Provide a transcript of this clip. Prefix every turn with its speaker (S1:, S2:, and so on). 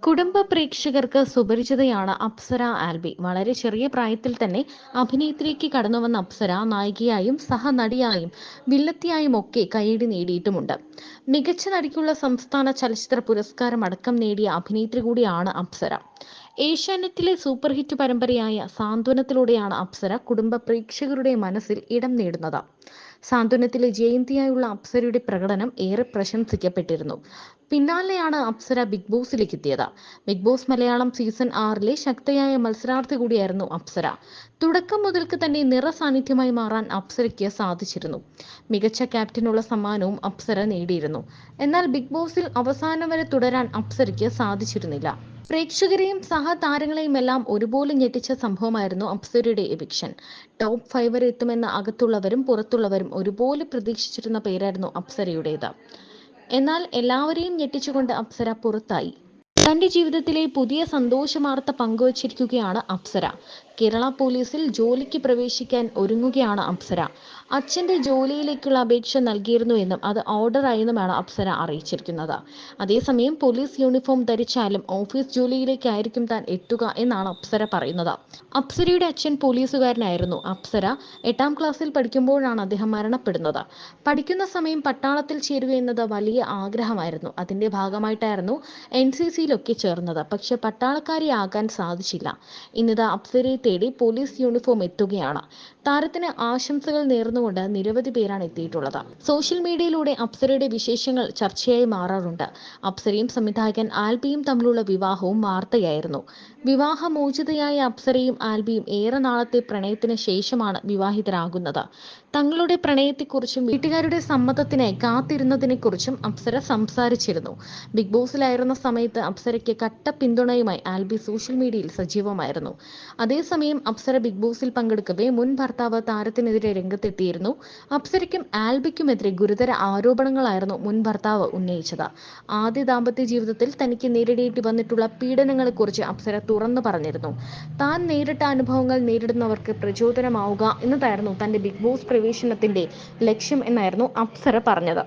S1: കുടുംബ പ്രേക്ഷകർക്ക് സുപരിചിതയാണ് അപ്സര ആൽബി. വളരെ ചെറിയ പ്രായത്തിൽ തന്നെ അഭിനയത്തിലേക്ക് കടന്നുവന്ന അപ്സര നായികയായും സഹനടിയായും വില്ലത്തിയായും ഒക്കെ കയ്യടി നേടിയിട്ടുമുണ്ട്. മികച്ച നടിക്കുള്ള സംസ്ഥാന ചലച്ചിത്ര പുരസ്കാരം അടക്കം നേടിയ അഭിനേത്രി കൂടിയാണ് അപ്സര. ഏഷ്യാനെറ്റിലെ സൂപ്പർ ഹിറ്റ് പരമ്പരയായ സാന്ത്വനത്തിലൂടെയാണ് അപ്സര കുടുംബ പ്രേക്ഷകരുടെ മനസ്സിൽ ഇടം നേടുന്നത്. സാന്ത്വനത്തിലെ ജയന്തിയായുള്ള അപ്സരയുടെ പ്രകടനം ഏറെ പ്രശംസിക്കപ്പെട്ടിരുന്നു. പിന്നാലെയാണ് അപ്സര ബിഗ് ബോസിലേക്ക് എത്തിയത്. ബിഗ് ബോസ് മലയാളം സീസൺ 6 ശക്തയായ മത്സരാർത്ഥി കൂടിയായിരുന്നു അപ്സര. തുടക്കം മുതൽക്ക് തന്നെ നിറസാന്നിധ്യമായി മാറാൻ അപ്സരയ്ക്ക് സാധിച്ചിരുന്നു. മികച്ച ക്യാപ്റ്റനുള്ള സമ്മാനവും അപ്സര നേടിയിരുന്നു. എന്നാൽ ബിഗ് ബോസിൽ അവസാനം വരെ തുടരാൻ അപ്സരയ്ക്ക് സാധിച്ചിരുന്നില്ല. പ്രേക്ഷകരെയും സഹതാരങ്ങളെയും എല്ലാം ഒരുപോലെ ഞെട്ടിച്ച സംഭവമായിരുന്നു അപ്സരയുടെ എവിക്ഷൻ. ടോപ്പ് 5 വരെ എത്തുമെന്ന് അകത്തുള്ളവരും പുറത്തുള്ളവരും ഒരുപോലെ പ്രതീക്ഷിച്ചിരുന്ന പേരായിരുന്നു അപ്സരയുടേത്. എന്നാൽ എല്ലാവരെയും ഞെട്ടിച്ചുകൊണ്ട് അപ്സര പുറത്തായി. തന്റെ ജീവിതത്തിലെ പുതിയ സന്തോഷവാർത്ത പങ്കുവച്ചിരിക്കുകയാണ് അപ്സര. കേരള പോലീസിൽ ജോലിക്ക് പ്രവേശിക്കാൻ ഒരുങ്ങുകയാണ് അപ്സര. അച്ഛന്റെ ജോലിയിലേക്കുള്ള അപേക്ഷ നൽകിയിരുന്നുവെന്നും അത് ഓർഡറായെന്നുമാണ് അപ്സര അറിയിച്ചിരിക്കുന്നത്. അതേസമയം പോലീസ് യൂണിഫോം ധരിച്ചാലും ഓഫീസ് ജോലിയിലേക്കായിരിക്കും താൻ എത്തുക എന്നാണ് അപ്സര പറയുന്നത്. അപ്സരയുടെ അച്ഛൻ പോലീസുകാരനായിരുന്നു. അപ്സര 8ാം ക്ലാസ്സിൽ പഠിക്കുമ്പോഴാണ് അദ്ദേഹം മരണപ്പെടുന്നത്. പഠിക്കുന്ന സമയം പട്ടാളത്തിൽ ചേരുക എന്നത് വലിയ ആഗ്രഹമായിരുന്നു. അതിന്റെ ഭാഗമായിട്ടായിരുന്നു NCCയിലൊക്കെ ചേർന്നത്. പക്ഷെ പട്ടാളക്കാരിയാകാൻ സാധിച്ചില്ല. ഇന്നിതാ അപ്സരയെ തേടി പോലീസ് യൂണിഫോം എത്തുകയാണ്. താരത്തിന് ആശംസകൾ നേർന്നുകൊണ്ട് നിരവധി പേരാണ് എത്തിയിട്ടുള്ളത്. സോഷ്യൽ മീഡിയയിലൂടെ അപ്സരയുടെ വിശേഷങ്ങൾ ചർച്ചയായി മാറാറുണ്ട്. അപ്സരയും സംവിധായകൻ ആൽബിയും തമ്മിലുള്ള വിവാഹവും വാർത്തയായിരുന്നു. വിവാഹമോചിതയായ അപ്സരയും ആൽബിയും ഏറെ നാളത്തെ പ്രണയത്തിന് ശേഷമാണ് വിവാഹിതരാകുന്നത്. തങ്ങളുടെ പ്രണയത്തെക്കുറിച്ചും വീട്ടുകാരുടെ സമ്മതത്തിനായി കാത്തിരുന്നതിനെക്കുറിച്ചും അപ്സര സംസാരിച്ചിരുന്നു. ബിഗ് ബോസിലായിരുന്ന സമയത്ത് അപ്സരയ്ക്ക് കട്ട പിന്തുണയുമായി ആൽബി സോഷ്യൽ മീഡിയയിൽ സജീവമായിരുന്നു. അതേസമയം അപ്സര ബിഗ് ബോസിൽ പങ്കെടുക്കവേ മുൻ ഭർത്താവ് താരത്തിനെതിരെ രംഗത്തെത്തിയിരുന്നു. അപ്സരയ്ക്കും ആൽബിക്കുമെതിരെ ഗുരുതര ആരോപണങ്ങളായിരുന്നു മുൻ ഭർത്താവ് ഉന്നയിച്ചത്. ആദ്യ ദാമ്പത്യ ജീവിതത്തിൽ തനിക്ക് നേരിടേണ്ടി വന്നിട്ടുള്ള പീഡനങ്ങളെക്കുറിച്ച് അപ്സര തുറന്നു പറഞ്ഞിരുന്നു. താൻ നേരിട്ട അനുഭവങ്ങൾ നേരിടുന്നവർക്ക് പ്രചോദനമാവുക എന്നതായിരുന്നു തന്റെ ബിഗ് ബോസ് പ്രവേശനത്തിന്റെ ലക്ഷ്യം എന്നായിരുന്നു അപ്സര പറഞ്ഞത്.